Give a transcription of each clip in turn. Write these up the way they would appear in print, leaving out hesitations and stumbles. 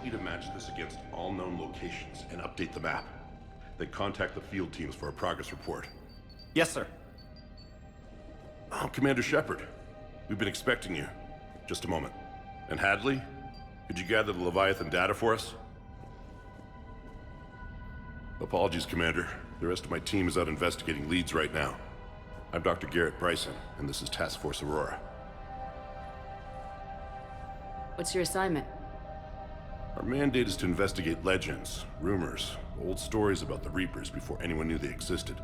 you to match this against all known locations and update the map. Then contact the field teams for a progress report. Yes, sir. Oh, Commander Shepard. We've been expecting you. Just a moment. And Hadley? Could you gather the Leviathan data for us? Apologies, Commander. The rest of my team is out investigating leads right now. I'm Dr. Garrett Bryson, and this is Task Force Aurora. What's your assignment? Our mandate is to investigate legends, rumors, old stories about the Reapers before anyone knew they existed.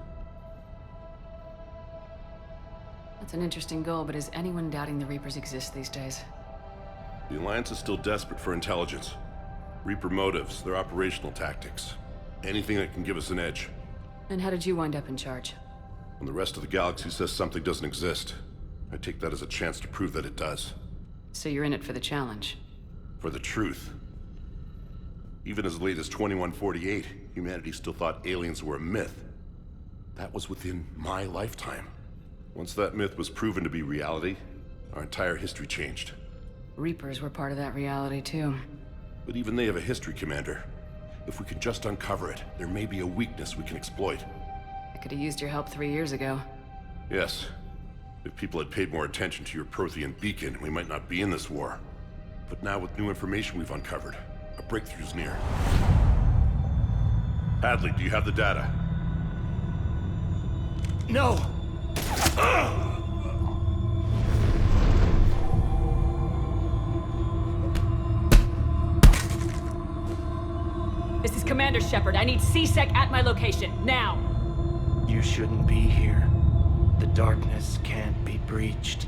That's an interesting goal, but is anyone doubting the Reapers exist these days? The Alliance is still desperate for intelligence. Reaper motives, their operational tactics. Anything that can give us an edge. And how did you wind up in charge? When the rest of the galaxy says something doesn't exist, I take that as a chance to prove that it does. So you're in it for the challenge? For the truth. Even as late as 2148, humanity still thought aliens were a myth. That was within my lifetime. Once that myth was proven to be reality, our entire history changed. Reapers were part of that reality, too. But even they have a history, Commander. If we can just uncover it, there may be a weakness we can exploit. I could have used your help 3 years ago. Yes. If people had paid more attention to your Prothean beacon, we might not be in this war. But now with new information we've uncovered, a breakthrough's near. Hadley, do you have the data? No! This is Commander Shepard. I need C-Sec at my location, now! You shouldn't be here. The darkness can't be breached.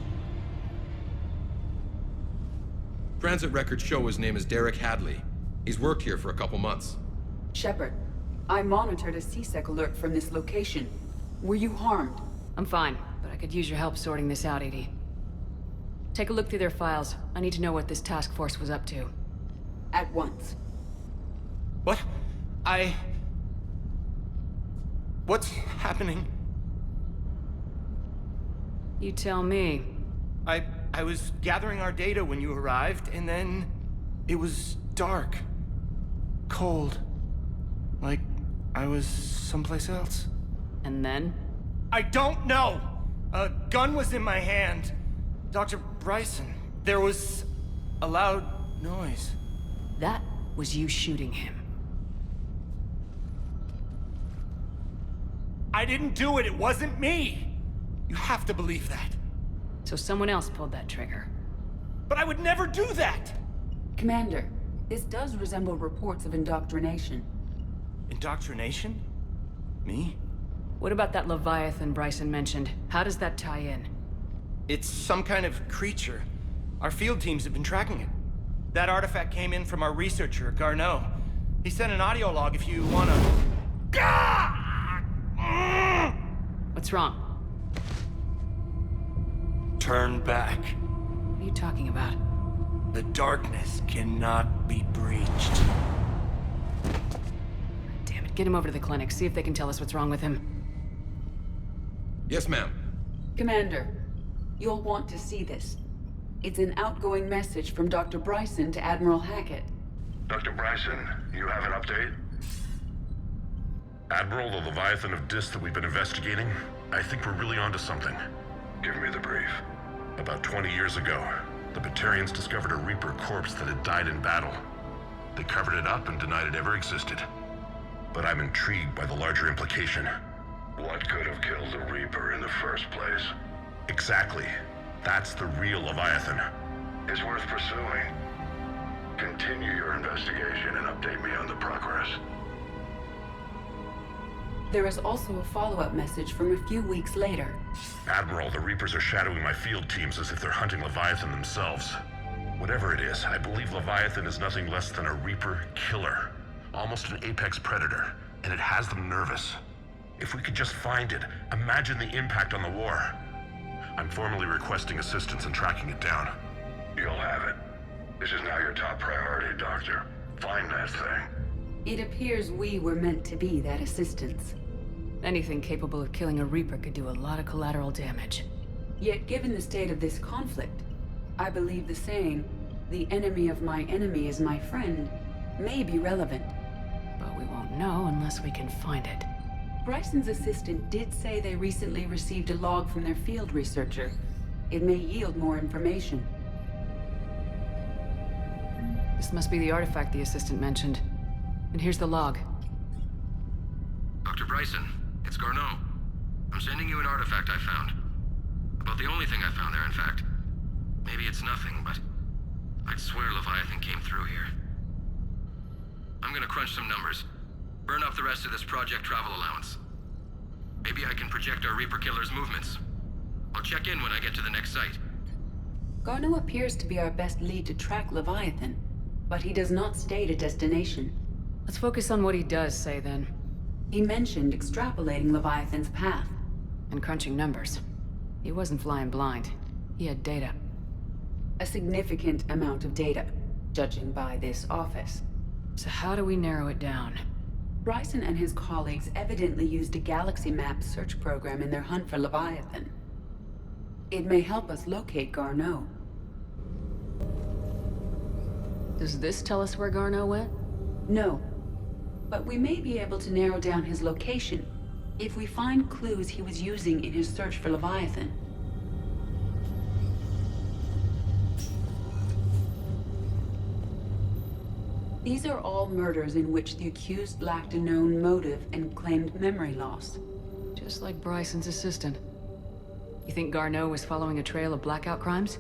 Transit records show his name is Derek Hadley. He's worked here for a couple months. Shepard, I monitored a C-Sec alert from this location. Were you harmed? I'm fine, but I could use your help sorting this out, EDI. Take a look through their files. I need to know what this task force was up to. At once. What? What's happening? You tell me. I was gathering our data when you arrived, and then it was dark. Cold. Like I was someplace else. And then? I don't know! A gun was in my hand. Dr. Bryson, there was a loud noise. That was you shooting him. I didn't do it, it wasn't me! You have to believe that. So someone else pulled that trigger. But I would never do that! Commander, this does resemble reports of indoctrination. Indoctrination? Me? What about that Leviathan Bryson mentioned? How does that tie in? It's some kind of creature. Our field teams have been tracking it. That artifact came in from our researcher, Garneau. He sent an audio log if you wanna... What's wrong? Turn back. What are you talking about? The darkness cannot be breached. Damn it, get him over to the clinic. See if they can tell us what's wrong with him. Yes, ma'am. Commander, you'll want to see this. It's an outgoing message from Dr. Bryson to Admiral Hackett. Dr. Bryson, you have an update? Admiral, the Leviathan of Dis that we've been investigating, I think we're really onto something. Give me the brief. About 20 years ago, the Batarians discovered a Reaper corpse that had died in battle. They covered it up and denied it ever existed. But I'm intrigued by the larger implication. What could have killed the Reaper in the first place? Exactly. That's the real Leviathan. It's worth pursuing. Continue your investigation and update me on the progress. There is also a follow-up message from a few weeks later. Admiral, the Reapers are shadowing my field teams as if they're hunting Leviathan themselves. Whatever it is, I believe Leviathan is nothing less than a Reaper killer. Almost an apex predator, and it has them nervous. If we could just find it, imagine the impact on the war. I'm formally requesting assistance in tracking it down. You'll have it. This is now your top priority, Doctor. Find that thing. It appears we were meant to be that assistance. Anything capable of killing a Reaper could do a lot of collateral damage. Yet given the state of this conflict, I believe the saying, "The enemy of my enemy is my friend," may be relevant. But we won't know unless we can find it. Bryson's assistant did say they recently received a log from their field researcher. It may yield more information. This must be the artifact the assistant mentioned. And here's the log. Dr. Bryson, it's Garneau. I'm sending you an artifact I found. About the only thing I found there, in fact. Maybe it's nothing, but I'd swear Leviathan came through here. I'm gonna crunch some numbers. Burn up the rest of this project travel allowance. Maybe I can project our Reaper Killer's movements. I'll check in when I get to the next site. Garneau appears to be our best lead to track Leviathan, but he does not state a destination. Let's focus on what he does say then. He mentioned extrapolating Leviathan's path. And crunching numbers. He wasn't flying blind. He had data. A significant amount of data, judging by this office. So how do we narrow it down? Bryson and his colleagues evidently used a galaxy map search program in their hunt for Leviathan. It may help us locate Garneau. Does this tell us where Garneau went? No, but we may be able to narrow down his location if we find clues he was using in his search for Leviathan. These are all murders in which the accused lacked a known motive and claimed memory loss. Just like Bryson's assistant. You think Garneau was following a trail of blackout crimes?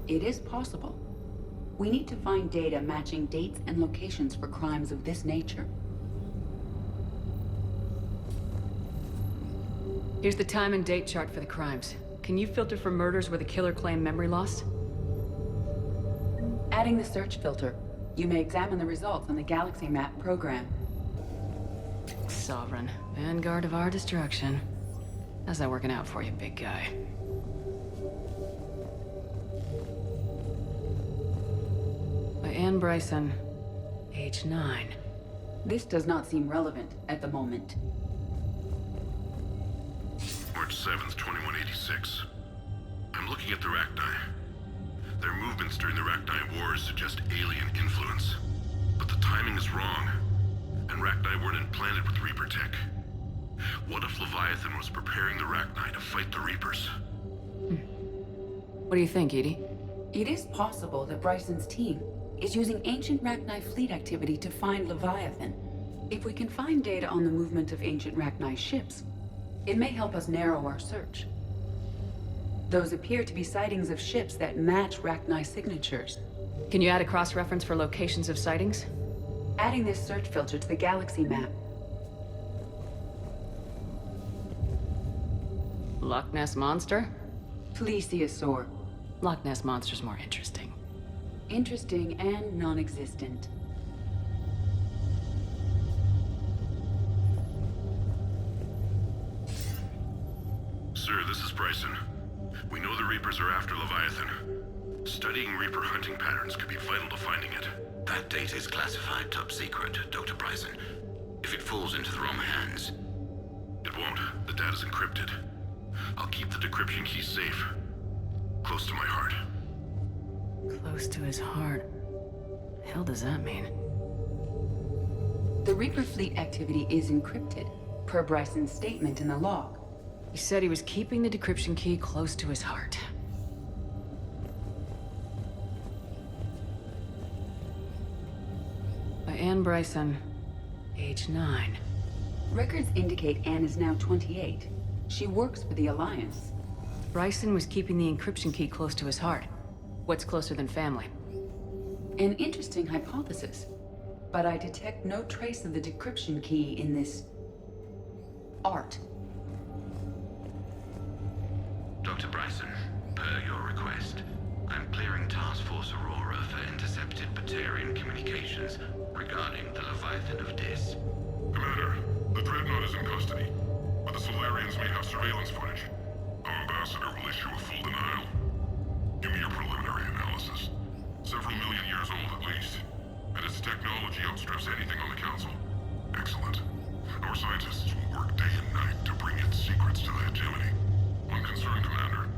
It is possible. We need to find data matching dates and locations for crimes of this nature. Here's the time and date chart for the crimes. Can you filter for murders where the killer claimed memory loss? Adding the search filter, you may examine the results on the galaxy map program. Sovereign, vanguard of our destruction. How's that working out for you, big guy? By Anne Bryson, age 9. This does not seem relevant at the moment. March 7th, 2186. I'm looking at the Rachni. Their movements during the Rachni Wars suggest alien influence. But the timing is wrong, and Rachni weren't implanted with Reaper tech. What if Leviathan was preparing the Rachni to fight the Reapers? What do you think, Edie? It is possible that Bryson's team is using ancient Rachni fleet activity to find Leviathan. If we can find data on the movement of ancient Rachni ships, it may help us narrow our search. Those appear to be sightings of ships that match Rachni signatures. Can you add a cross-reference for locations of sightings? Adding this search filter to the galaxy map. Loch Ness Monster? Plesiosaur. Loch Ness Monster's more interesting. Interesting and non-existent. Sir, this is Bryson. We know the Reapers are after Leviathan. Studying Reaper hunting patterns could be vital to finding it. That data is classified top secret, Dr. Bryson. If it falls into the wrong hands... It won't. The data's encrypted. I'll keep the decryption key safe. Close to my heart. Close to his heart. The hell does that mean? The Reaper fleet activity is encrypted, per Bryson's statement in the log. He said he was keeping the decryption key close to his heart. By Anne Bryson, age 9. Records indicate Anne is now 28. She works for the Alliance. Bryson was keeping the encryption key close to his heart. What's closer than family? An interesting hypothesis, but I detect no trace of the decryption key in this... art. Dr. Bryson, per your request, I'm clearing Task Force Aurora for intercepted Batarian communications regarding the Leviathan of Dis. Commander, the Dreadnought is in custody, but the Solarians may have surveillance footage. Our ambassador will issue a full denial. Give me your preliminary analysis. Several million years old at least, and its technology outstrips anything on the Council. Excellent. Our scientists will work day and night to bring its secrets to the hegemony. One concern, Commander.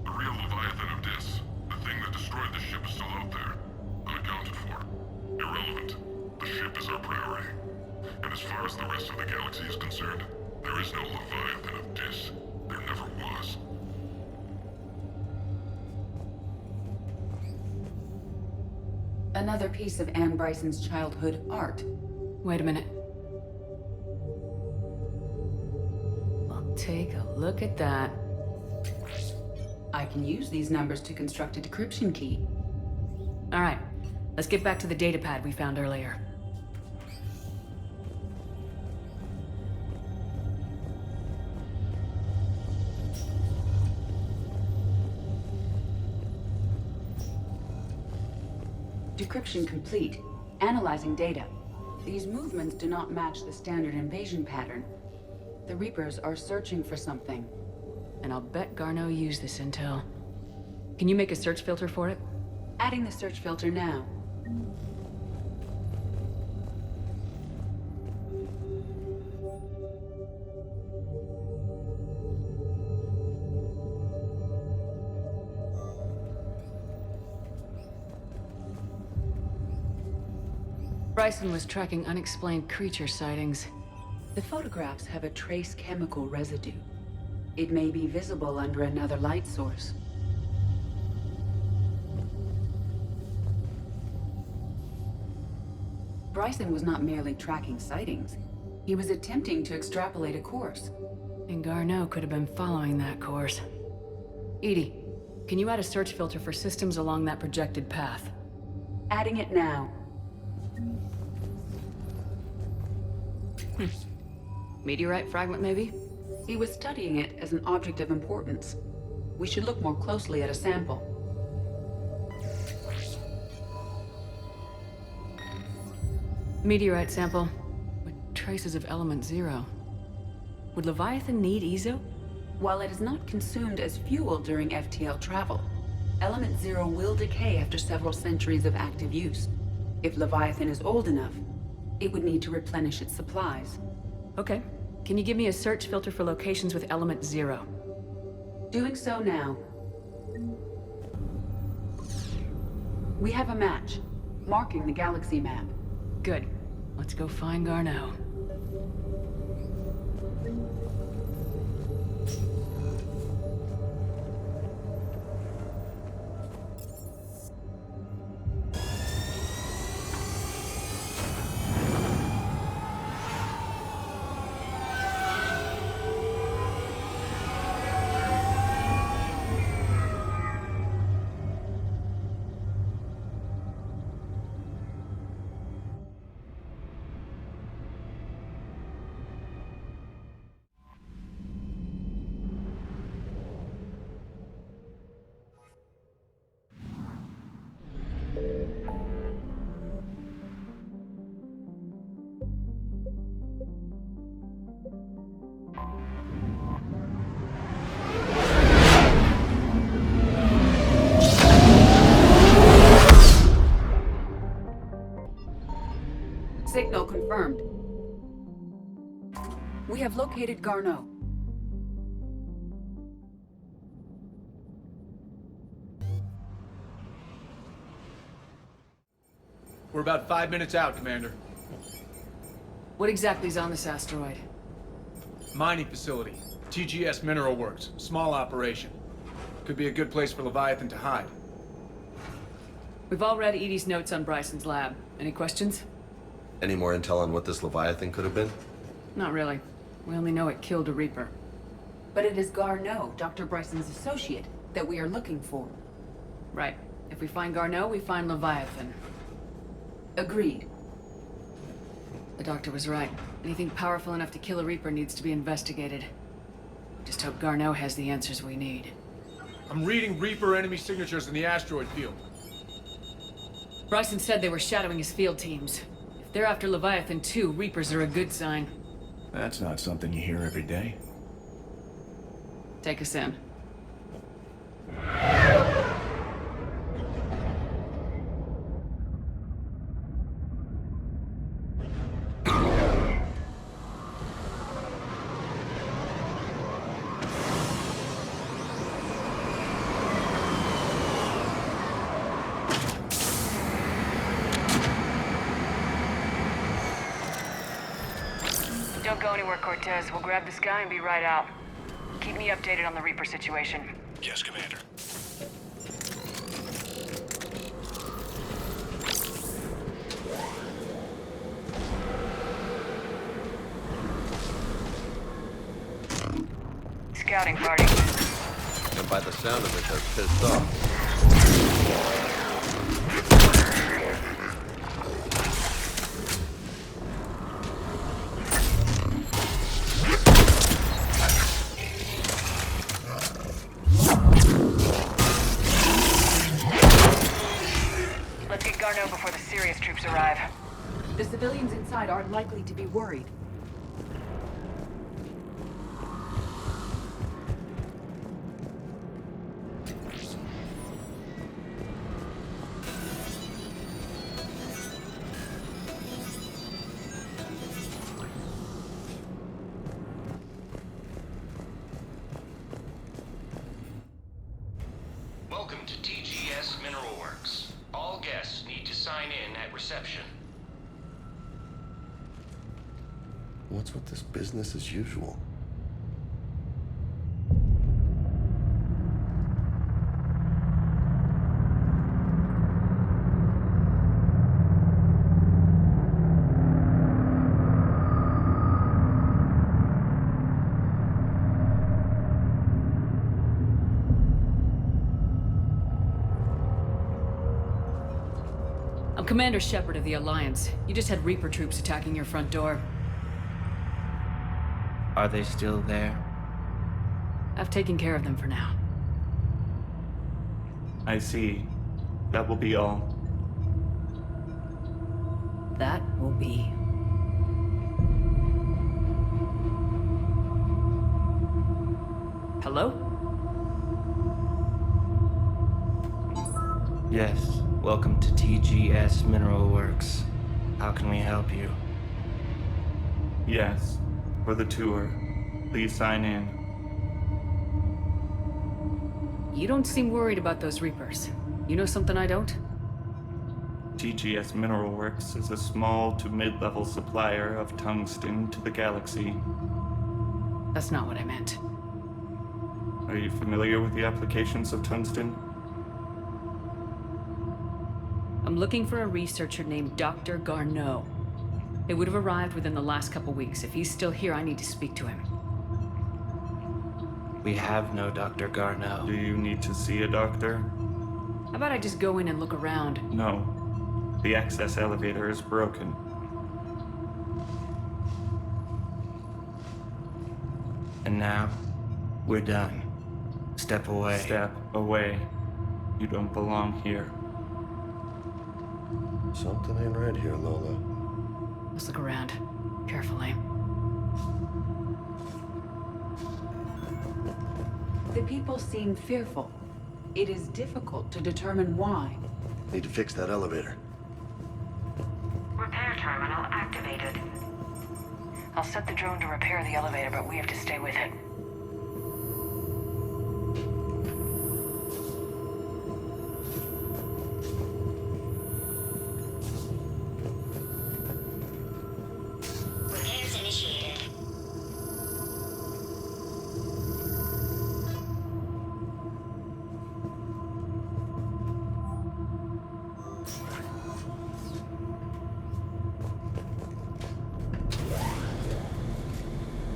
The real Leviathan of Dis, the thing that destroyed the ship, is still out there, unaccounted for. Irrelevant. The as the rest of the galaxy is concerned, there is no Leviathan of Dis. There never was. Another piece of Anne Bryson's childhood art. Wait a minute. Well, take a look at that. I can use these numbers to construct a decryption key. All right, let's get back to the datapad we found earlier. Decryption complete. Analyzing data. These movements do not match the standard invasion pattern. The Reapers are searching for something. And I'll bet Garneau used this intel. Can you make a search filter for it? Adding the search filter now. Bryson was tracking unexplained creature sightings. The photographs have a trace chemical residue. It may be visible under another light source. Bryson was not merely tracking sightings. He was attempting to extrapolate a course. And Garneau could have been following that course. Edie, can you add a search filter for systems along that projected path? Adding it now. Meteorite fragment, maybe? He was studying it as an object of importance. We should look more closely at a sample. Meteorite sample with traces of element 0. Would Leviathan need EZO? While it is not consumed as fuel during FTL travel, element 0 will decay after several centuries of active use. If Leviathan is old enough, it would need to replenish its supplies. Okay. Can you give me a search filter for locations with element 0? Doing so now. We have a match, marking the galaxy map. Good. Let's go find Garneau. Signal confirmed. We have located Garneau. We're about 5 minutes out, Commander. What exactly is on this asteroid? Mining facility. TGS Mineral Works. Small operation. Could be a good place for Leviathan to hide. We've all read Edie's notes on Bryson's lab. Any questions? Any more intel on what this Leviathan could have been? Not really. We only know it killed a Reaper. But it is Garneau, Dr. Bryson's associate, that we are looking for. Right. If we find Garneau, we find Leviathan. Agreed. The doctor was right. Anything powerful enough to kill a Reaper needs to be investigated. Just hope Garneau has the answers we need. I'm reading Reaper enemy signatures in the asteroid field. Bryson said they were shadowing his field teams. If they're after Leviathan too, Reapers are a good sign. That's not something you hear every day. Take us in. Don't go anywhere, Cortez. We'll grab this guy and be right out. Keep me updated on the Reaper situation. Yes, Commander. Scouting party. And by the sound of it, they're pissed off. Let's get Garneau before the serious troops arrive. The civilians inside aren't likely to be worried. Welcome to TGS Mineral Works. All guests need to sign in at reception. What's with this business as usual? I'm Commander Shepard of the Alliance. You just had Reaper troops attacking your front door. Are they still there? I've taken care of them for now. I see. That will be all. That will be. Hello? Yes. Welcome to TGS Mineral Works. How can we help you? Yes. For the tour. Please sign in. You don't seem worried about those Reapers. You know something I don't? TGS Mineral Works is a small to mid-level supplier of tungsten to the galaxy. That's not what I meant. Are you familiar with the applications of tungsten? I'm looking for a researcher named Dr. Garneau. It would have arrived within the last couple weeks. If he's still here, I need to speak to him. We have no Dr. Garneau. Do you need to see a doctor? How about I just go in and look around? No. The access elevator is broken. And now, we're done. Step away. Step away. You don't belong here. Something ain't right here, Lola. Let's look around. Carefully. The people seem fearful. It is difficult to determine why. Need to fix that elevator. Repair terminal activated. I'll set the drone to repair the elevator, but we have to stay with it. Repairs initiated.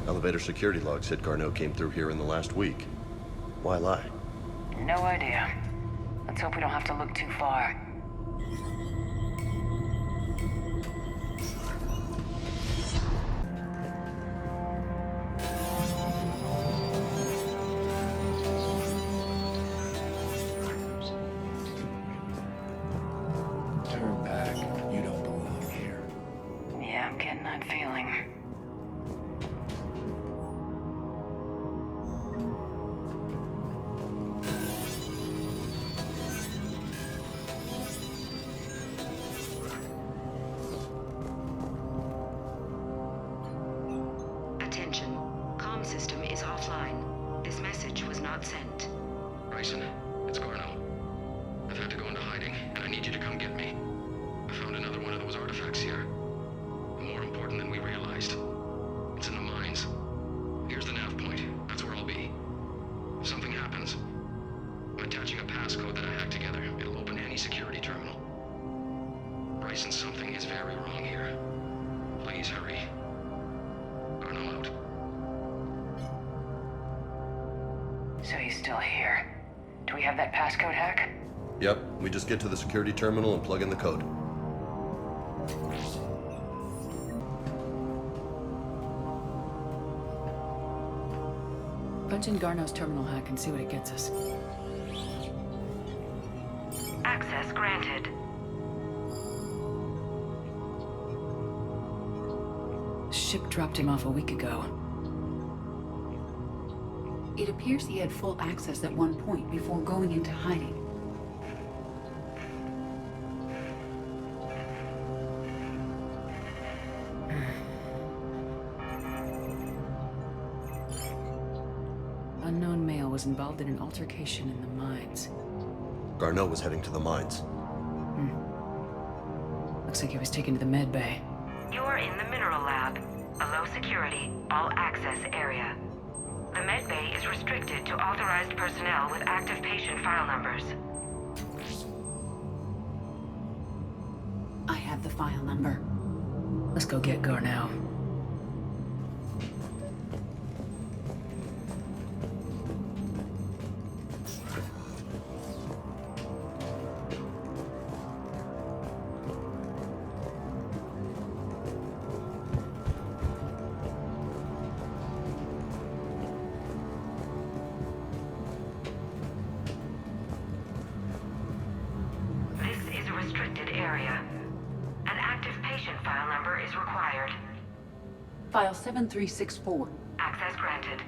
Elevator security log said Garneau came through here in the last week. Why lie? No idea. Let's hope we don't have to look too far. Turn back. You don't belong here. Yeah, I'm getting that feeling. Attention. Comm system is offline. This message was not sent. Bryson, it's Garneau. I've had to go into hiding, and I need you to come get me. I found another one of those artifacts here. More important than we realized. It's still here. Do we have that passcode hack? Yep, we just get to the security terminal and plug in the code. Punch in Garneau's terminal hack and see what it gets us. Access granted. Ship dropped him off a week ago. It appears he had full access at one point before going into hiding. Unknown male was involved in an altercation in the mines. Garneau was heading to the mines. Looks like he was taken to the med bay. You're in the mineral lab, a low security, all access area. The med bay is restricted to authorized personnel with active patient file numbers. I have the file number. Let's go get Garneau. Restricted area. An active patient file number is required. File 7364. Access granted.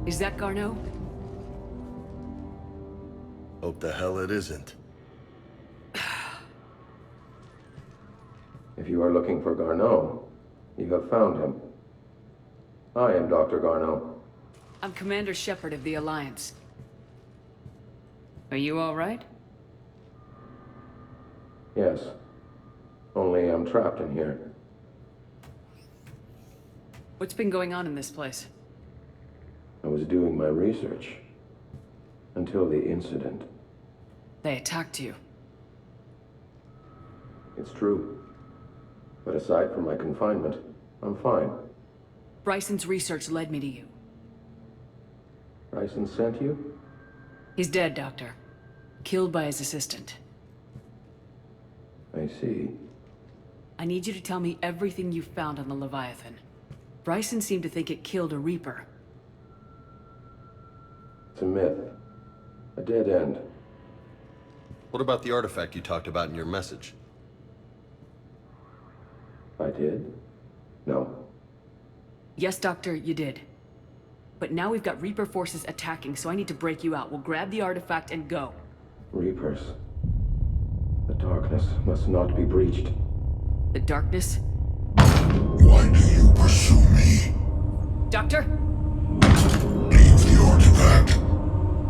Is that Garneau? Hope the hell it isn't. If you are looking for Garneau, you have found him. I am Dr. Garneau. I'm Commander Shepard of the Alliance. Are you all right? Yes. Only I'm trapped in here. What's been going on in this place? I was doing my research. Until the incident. They attacked you. It's true. But aside from my confinement, I'm fine. Bryson's research led me to you. Bryson sent you? He's dead, Doctor. Killed by his assistant. I see. I need you to tell me everything you found on the Leviathan. Bryson seemed to think it killed a Reaper. It's a myth. A dead end. What about the artifact you talked about in your message? I did? No. Yes, Doctor, you did. But now we've got Reaper forces attacking, so I need to break you out. We'll grab the artifact and go. Reapers. The darkness must not be breached. The darkness? Why do you pursue me? Doctor? Leave the artifact.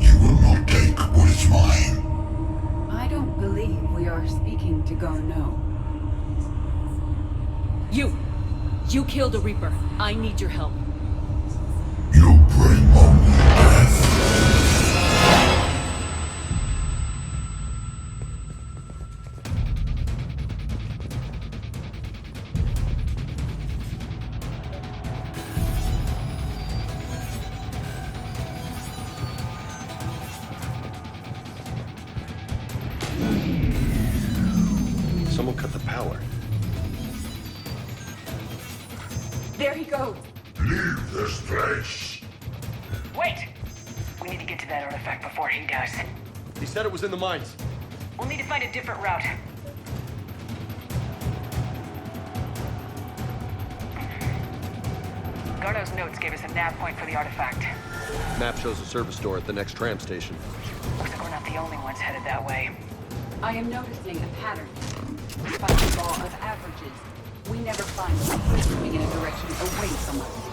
You will not take what is mine. I don't believe we are speaking to Garneau. You killed a Reaper. I need your help. You bring only death. Someone cut the power. There he goes. Leave this place. Wait! We need to get to that artifact before he does. He said it was in the mines. We'll need to find a different route. Garneau's notes gave us a nav point for the artifact. Map shows a service door at the next tram station. Looks like we're not the only ones headed that way. I am noticing a pattern. Despite the law of averages, we never find something moving in a direction away from us.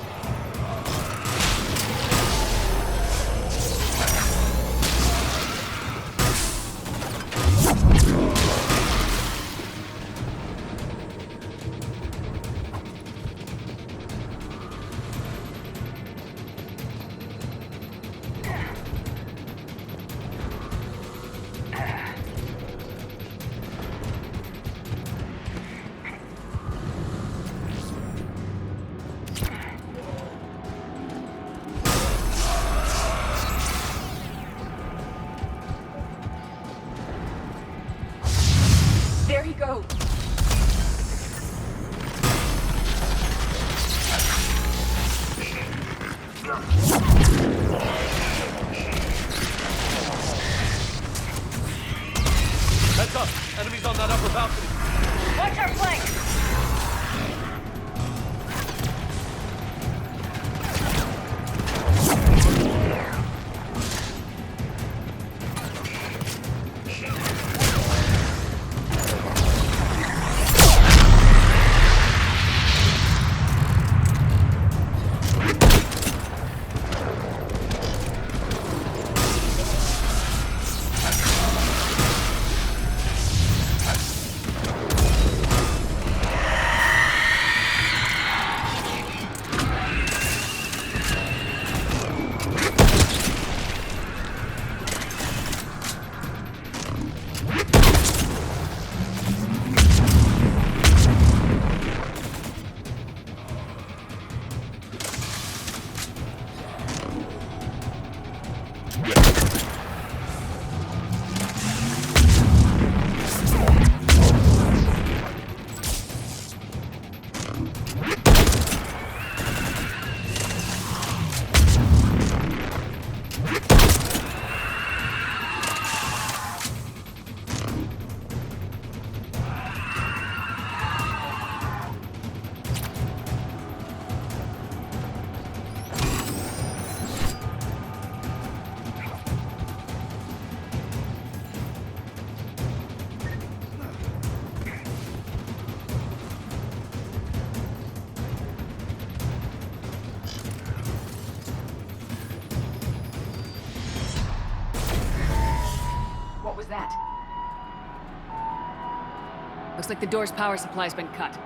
Looks like the door's power supply's been cut.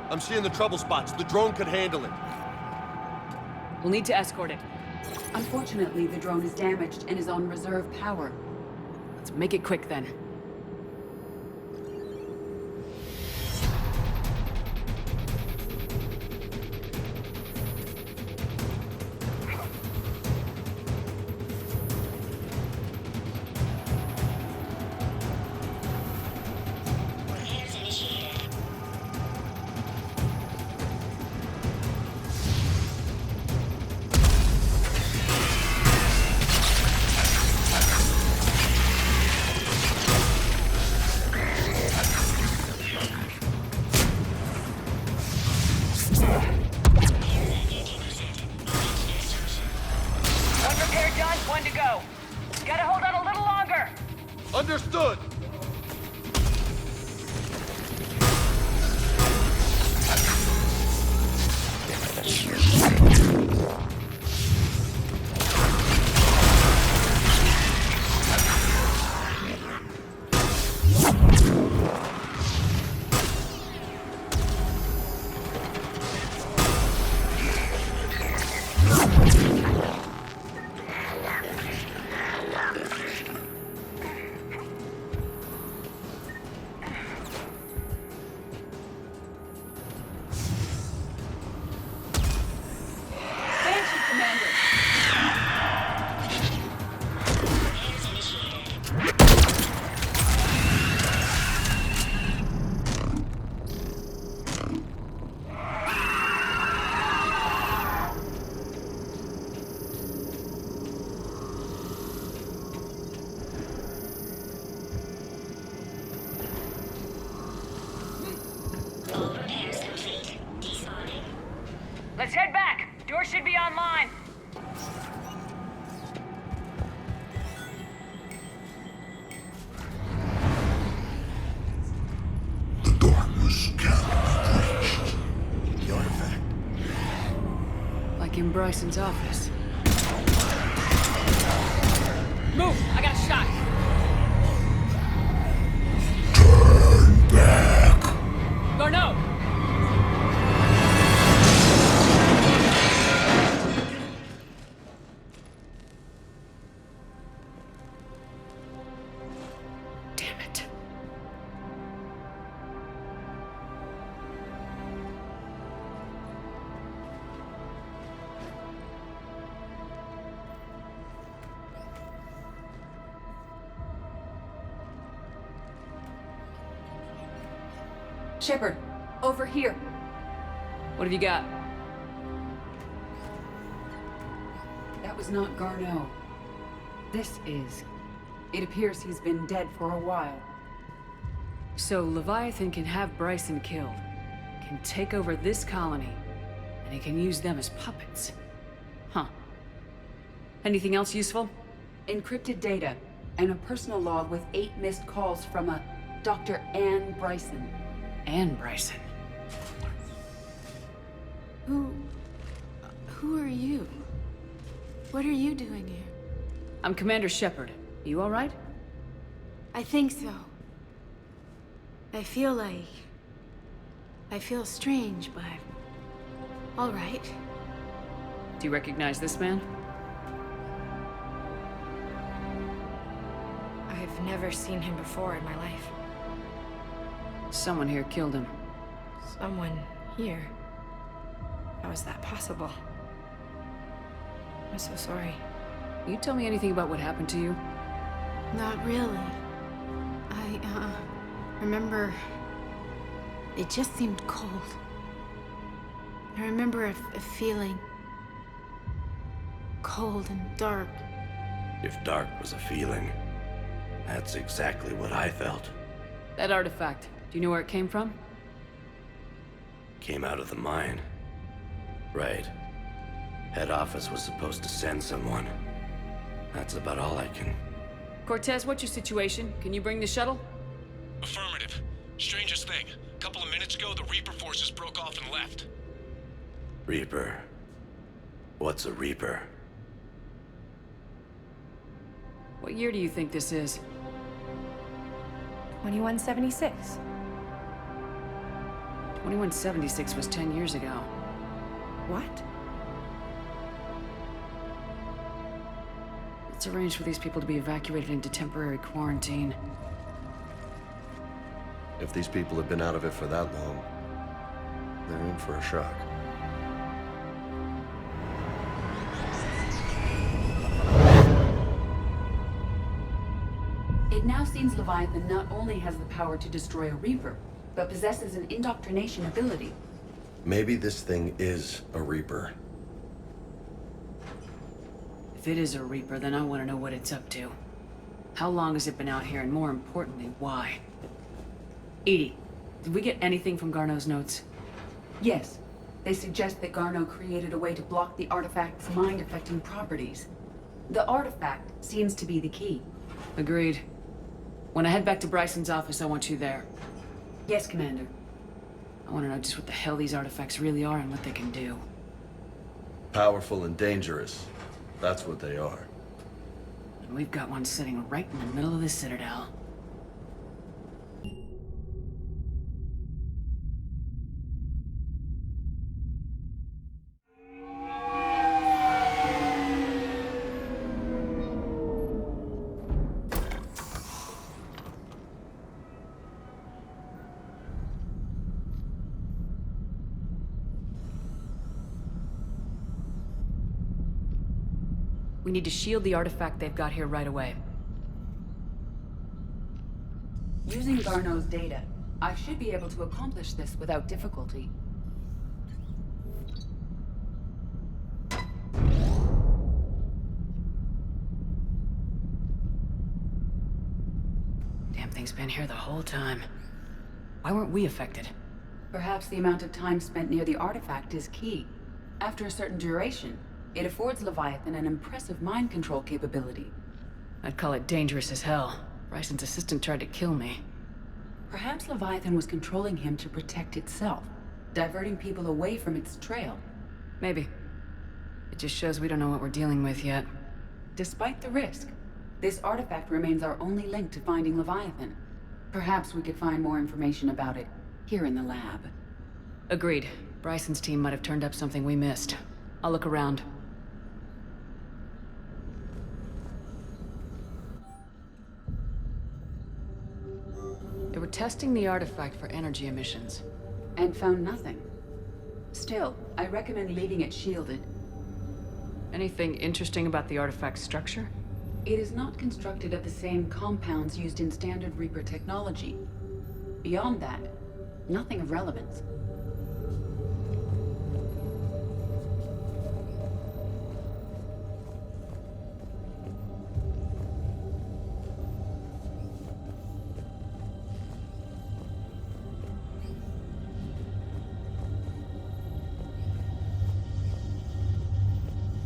I'm seeing the trouble spots. The drone could handle it. We'll need to escort it. Unfortunately, the drone is damaged and is on reserve power. Let's make it quick then. Understood! Let's head back. Door should be online. The darkness can't be breached. The artifact. Like in Bryson's office. Move! I got a shot! Turn back. Garneau! Damn it. Shepard, over here. What have you got? That was not Garneau. This is. It appears he's been dead for a while. So Leviathan can have Bryson killed, can take over this colony, and he can use them as puppets. Huh. Anything else useful? Encrypted data, and a personal log with 8 missed calls from a Dr. Anne Bryson. Anne Bryson. Who are you? What are you doing here? I'm Commander Shepard. You all right? I think so. I feel strange, but all right. Do you recognize this man? I've never seen him before in my life. Someone here killed him. Someone here? How is that possible? I'm so sorry. Can you tell me anything about what happened to you? Not really. I remember... It just seemed cold. I remember a feeling... cold and dark. If dark was a feeling, that's exactly what I felt. That artifact, do you know where it came from? Came out of the mine. Right. Head office was supposed to send someone. That's about all I can... Cortez, what's your situation? Can you bring the shuttle? Affirmative. Strangest thing. A couple of minutes ago, the Reaper forces broke off and left. Reaper. What's a Reaper? What year do you think this is? 2176. 2176 was 10 years ago. What? Let's arrange for these people to be evacuated into temporary quarantine. If these people have been out of it for that long, they're in for a shock. It now seems Leviathan not only has the power to destroy a Reaper, but possesses an indoctrination ability. Maybe this thing is a Reaper. If it is a Reaper, then I want to know what it's up to. How long has it been out here, and more importantly, why? Edie, did we get anything from Garneau's notes? Yes. They suggest that Garneau created a way to block the artifact's mind-affecting properties. The artifact seems to be the key. Agreed. When I head back to Bryson's office, I want you there. Yes, Commander. I want to know just what the hell these artifacts really are and what they can do. Powerful and dangerous. That's what they are. And we've got one sitting right in the middle of the Citadel. We need to shield the artifact they've got here right away. Using Garneau's data, I should be able to accomplish this without difficulty. Damn thing's been here the whole time. Why weren't we affected? Perhaps the amount of time spent near the artifact is key. After a certain duration, it affords Leviathan an impressive mind control capability. I'd call it dangerous as hell. Bryson's assistant tried to kill me. Perhaps Leviathan was controlling him to protect itself, diverting people away from its trail. Maybe. It just shows we don't know what we're dealing with yet. Despite the risk, this artifact remains our only link to finding Leviathan. Perhaps we could find more information about it here in the lab. Agreed. Bryson's team might have turned up something we missed. I'll look around. They were testing the artifact for energy emissions. And found nothing. Still, I recommend leaving it shielded. Anything interesting about the artifact's structure? It is not constructed of the same compounds used in standard Reaper technology. Beyond that, nothing of relevance.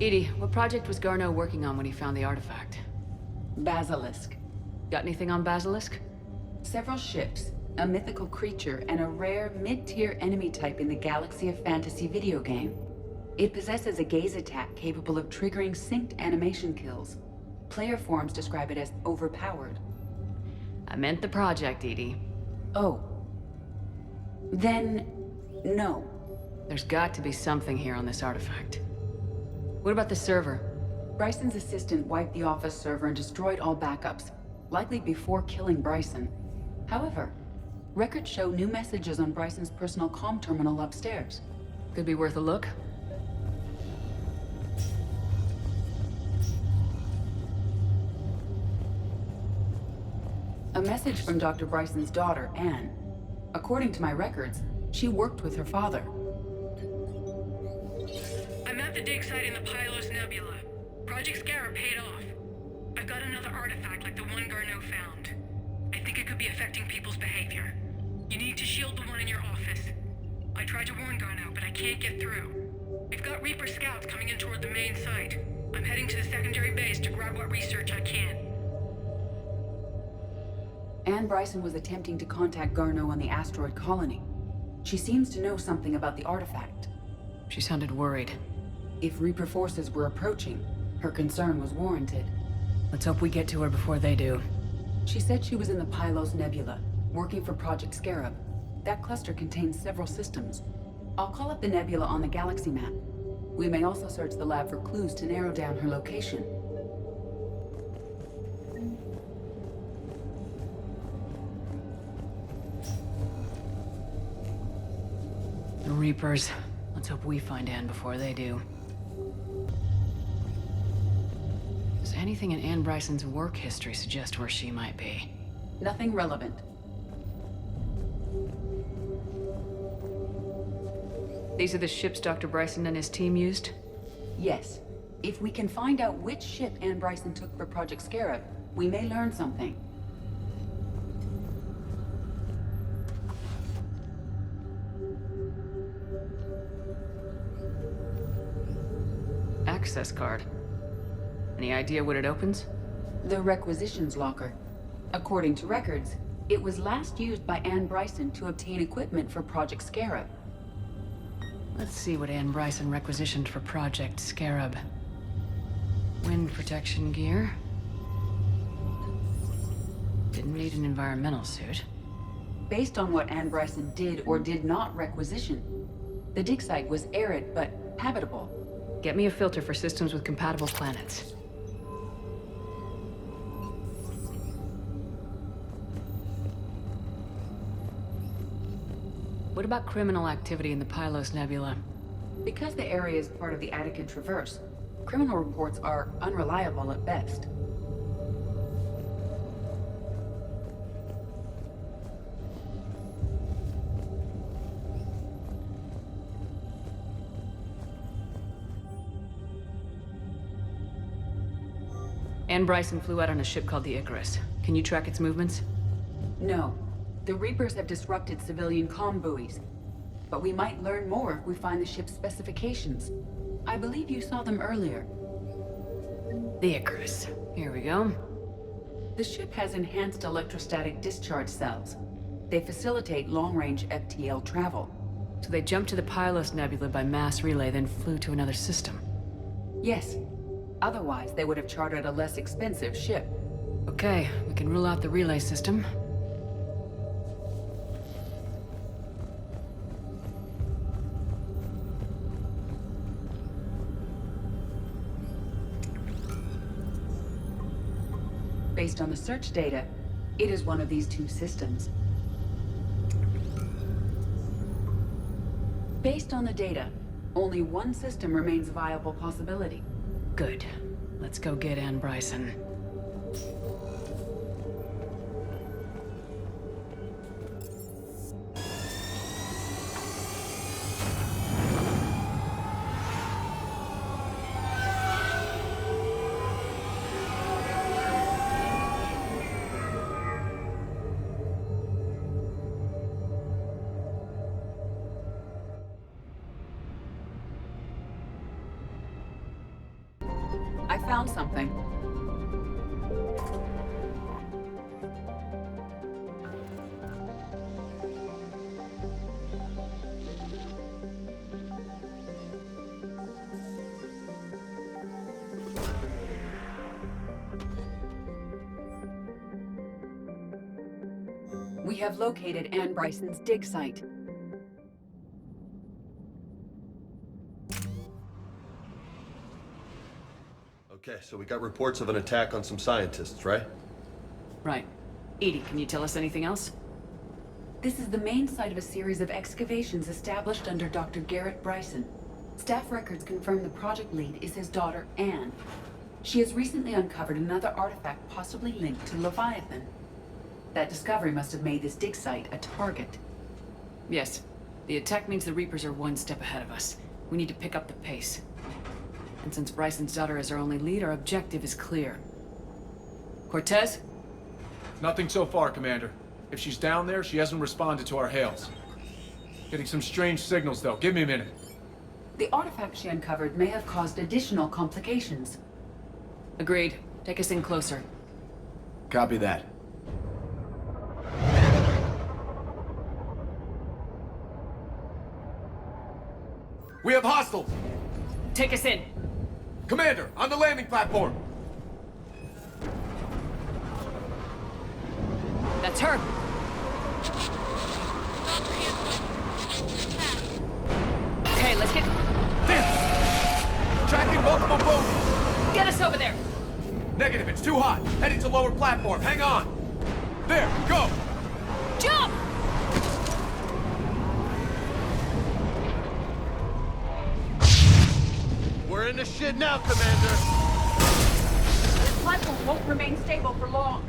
Edie, what project was Garneau working on when he found the artifact? Basilisk. Got anything on Basilisk? Several ships, a mythical creature, and a rare mid-tier enemy type in the Galaxy of Fantasy video game. It possesses a gaze attack capable of triggering synced animation kills. Player forums describe it as overpowered. I meant the project, Edie. Oh. Then, no. There's got to be something here on this artifact. What about the server? Bryson's assistant wiped the office server and destroyed all backups, likely before killing Bryson. However, records show new messages on Bryson's personal comm terminal upstairs. Could be worth a look. A message from Dr. Bryson's daughter, Anne. According to my records, she worked with her father. I'm at the dig site in the Pylos Nebula. Project Scarab paid off. I've got another artifact like the one Garneau found. I think it could be affecting people's behavior. You need to shield the one in your office. I tried to warn Garneau, but I can't get through. We've got Reaper scouts coming in toward the main site. I'm heading to the secondary base to grab what research I can. Anne Bryson was attempting to contact Garneau on the asteroid colony. She seems to know something about the artifact. She sounded worried. If Reaper forces were approaching, her concern was warranted. Let's hope we get to her before they do. She said she was in the Pylos Nebula, working for Project Scarab. That cluster contains several systems. I'll call up the nebula on the galaxy map. We may also search the lab for clues to narrow down her location. The Reapers. Let's hope we find Anne before they do. Does anything in Anne Bryson's work history suggest where she might be? Nothing relevant. These are the ships Dr. Bryson and his team used? Yes. If we can find out which ship Anne Bryson took for Project Scarab, we may learn something. Access card. Any idea what it opens? The requisitions locker. According to records, it was last used by Anne Bryson to obtain equipment for Project Scarab. Let's see what Anne Bryson requisitioned for Project Scarab. Wind protection gear. Didn't need an environmental suit. Based on what Anne Bryson did or did not requisition, the dig site was arid but habitable. Get me a filter for systems with compatible planets. What about criminal activity in the Pylos Nebula? Because the area is part of the Attican Traverse, criminal reports are unreliable at best. Anne Bryson flew out on a ship called the Icarus. Can you track its movements? No. The Reapers have disrupted civilian comm buoys. But we might learn more if we find the ship's specifications. I believe you saw them earlier. The Icarus. Here we go. The ship has enhanced electrostatic discharge cells. They facilitate long-range FTL travel. So they jumped to the Pylos Nebula by mass relay, then flew to another system. Yes. Otherwise, they would have chartered a less expensive ship. Okay, we can rule out the relay system. Based on the search data, it is one of these two systems. Based on the data, only one system remains a viable possibility. Good. Let's go get Anne Bryson. I found something. We have located Anne Bryson's dig site. Okay, so we got reports of an attack on some scientists, right? Right. Edie, can you tell us anything else? This is the main site of a series of excavations established under Dr. Garrett Bryson. Staff records confirm the project lead is his daughter, Anne. She has recently uncovered another artifact possibly linked to Leviathan. That discovery must have made this dig site a target. Yes. The attack means the Reapers are one step ahead of us. We need to pick up the pace. And since Bryson's daughter is our only lead, our objective is clear. Cortez? Nothing so far, Commander. If she's down there, she hasn't responded to our hails. Getting some strange signals, though. Give me a minute. The artifact she uncovered may have caused additional complications. Agreed. Take us in closer. Copy that. We have hostiles! Take us in! Commander, on the landing platform! That's her! Okay, let's get... Tracking multiple boats! Get us over there! Negative, it's too hot. Heading to lower platform, hang on! There, go! Jump! We're in the shit now, Commander! This platform won't remain stable for long.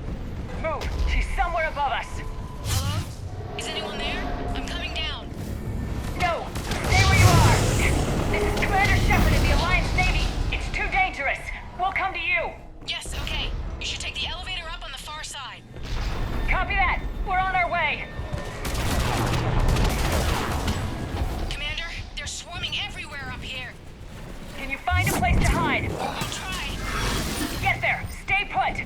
Move! She's somewhere above us! Hello? Is anyone there? I'm coming down. No! Stay where you are! This is Commander Shepard of the Alliance Navy! It's too dangerous! We'll come to you! Yes, okay. You should take the elevator up on the far side. Copy that! We're on our way! Commander, they're swarming everywhere up here. Can you find a place to hide? I'll try. Get there! Stay put!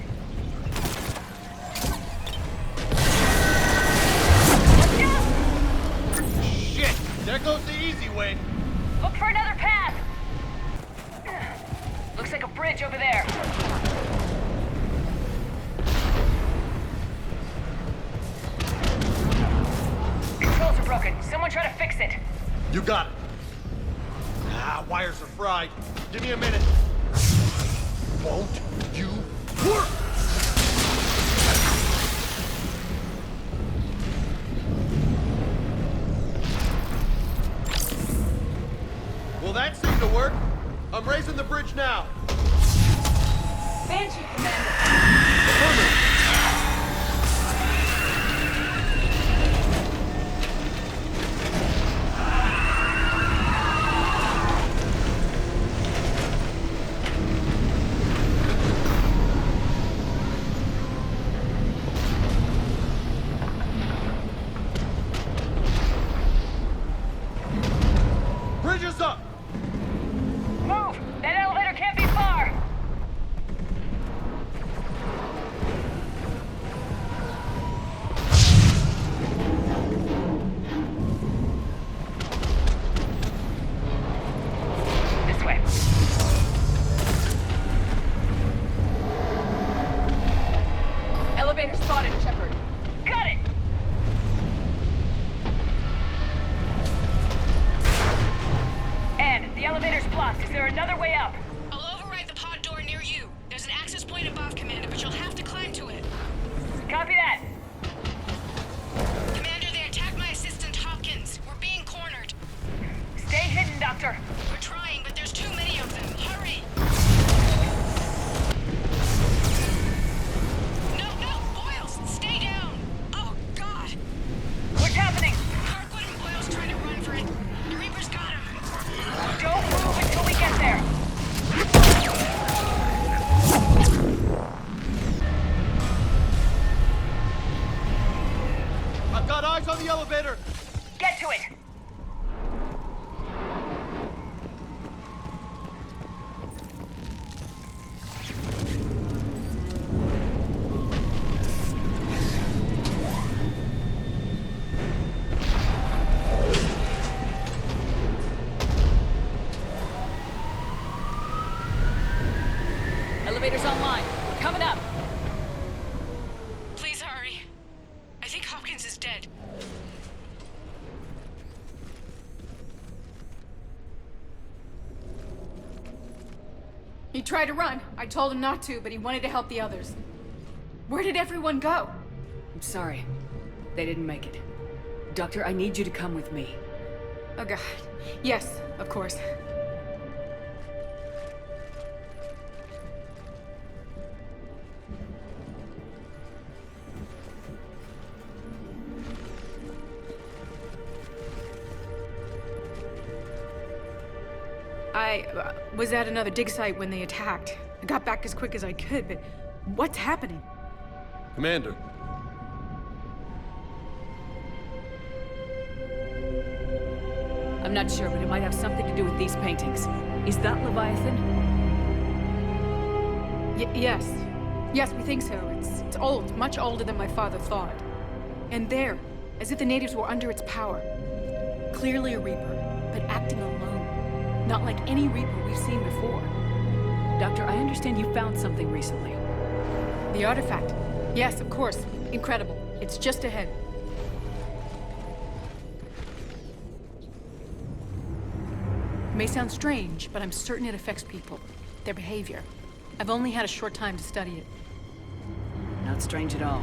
Shit! There goes the easy way! Look for another path! Looks like a bridge over there. Controls are broken. Someone try to fix it. You got it. Ah, wires are fried. Give me a minute. Won't you work? Well, that seemed to work. I'm raising the bridge now. Banshee, Commander. Bridge is up! Move! That elevator can't be far! This way. Elevator spotted, Shepard. Got it! And the elevator's blocked. Is there another way up? I'll override the pod door near you. There's an access point above, Commander, but you'll have to climb to it. Copy that. Commander, they attacked my assistant Hopkins. We're being cornered. Stay hidden, Doctor. We're trying, but there's too many of them. Hurry! No, Boyles! Stay down! Oh, God! What's happening? Harwood and Boyles trying to run for it. The Reaper's got him. Don't move until we get there. I've got eyes on the elevator! Get to it. Elevator's online. We're coming up. Please hurry. I think Hopkins is dead. He tried to run. I told him not to, but he wanted to help the others. Where did everyone go? I'm sorry. They didn't make it. Doctor, I need you to come with me. Oh god. Yes, of course. I was at another dig site when they attacked. I got back as quick as I could, but what's happening? Commander. I'm not sure, but it might have something to do with these paintings. Is that Leviathan? Yes. Yes, we think so. It's old, much older than my father thought. And there, as if the natives were under its power. Clearly a Reaper, but acting alone. Not like any Reaper we've seen before. Doctor, I understand you found something recently. The artifact. Yes, of course. Incredible. It's just ahead. May sound strange, but I'm certain it affects people. Their behavior. I've only had a short time to study it. Not strange at all.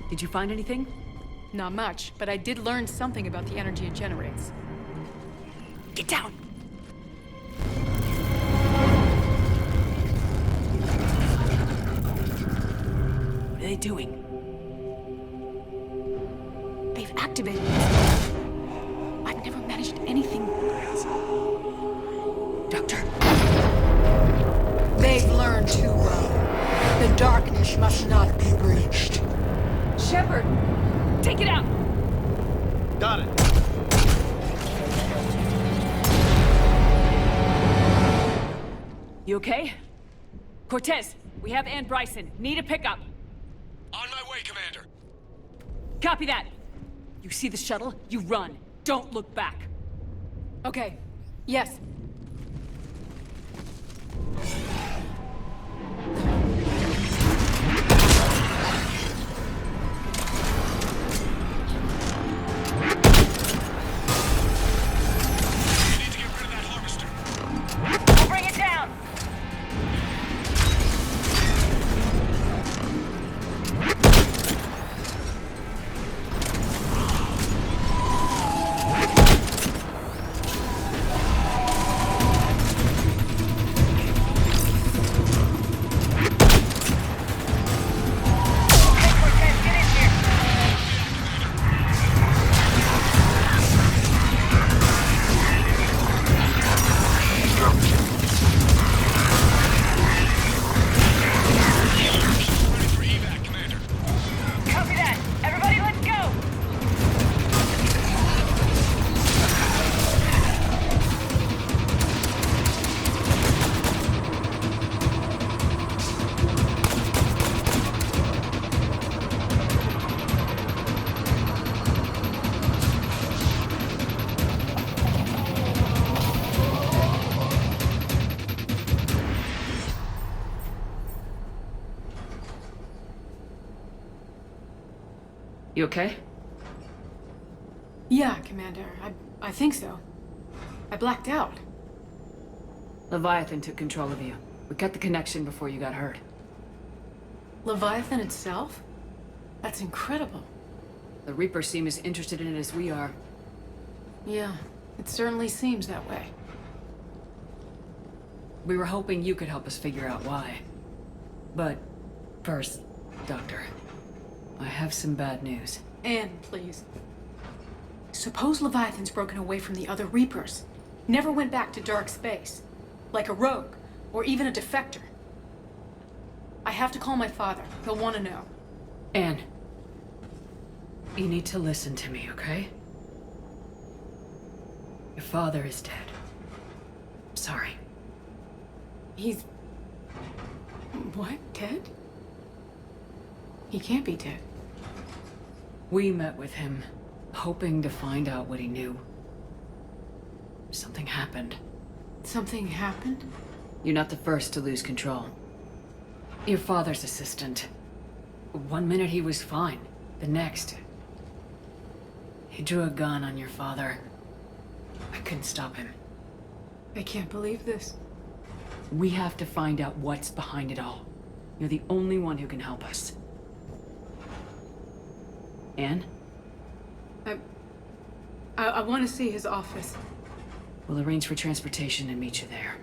Did you find anything? Not much, but I did learn something about the energy it generates. Get down! What are they doing? They've activated it. I've never managed anything. Doctor. They've learned too well. The darkness must not be breached. Shepard! Take it out! Got it. You okay? Cortez, we have Ann Bryson. Need a pickup. On my way, Commander. Copy that. You see the shuttle, you run. Don't look back. Okay. Yes. I'll bring it down! Copy that! Everybody, let's go! You okay? Yeah, Commander. I think so. I blacked out. Leviathan took control of you. We cut the connection before you got hurt. Leviathan itself? That's incredible. The Reapers seem as interested in it as we are. Yeah, it certainly seems that way. We were hoping you could help us figure out why. But first, Doctor, I have some bad news. Anne, please. Suppose Leviathan's broken away from the other Reapers. Never went back to dark space. Like a rogue, or even a defector. I have to call my father. He'll want to know. Anne, you need to listen to me, okay? Your father is dead. Sorry. He's... What? Dead? He can't be dead. We met with him, hoping to find out what he knew. Something happened. Something happened? You're not the first to lose control. Your father's assistant. One minute he was fine. The next... he drew a gun on your father. I couldn't stop him. I can't believe this. We have to find out what's behind it all. You're the only one who can help us. Anne? I want to see his office. We'll arrange for transportation and meet you there.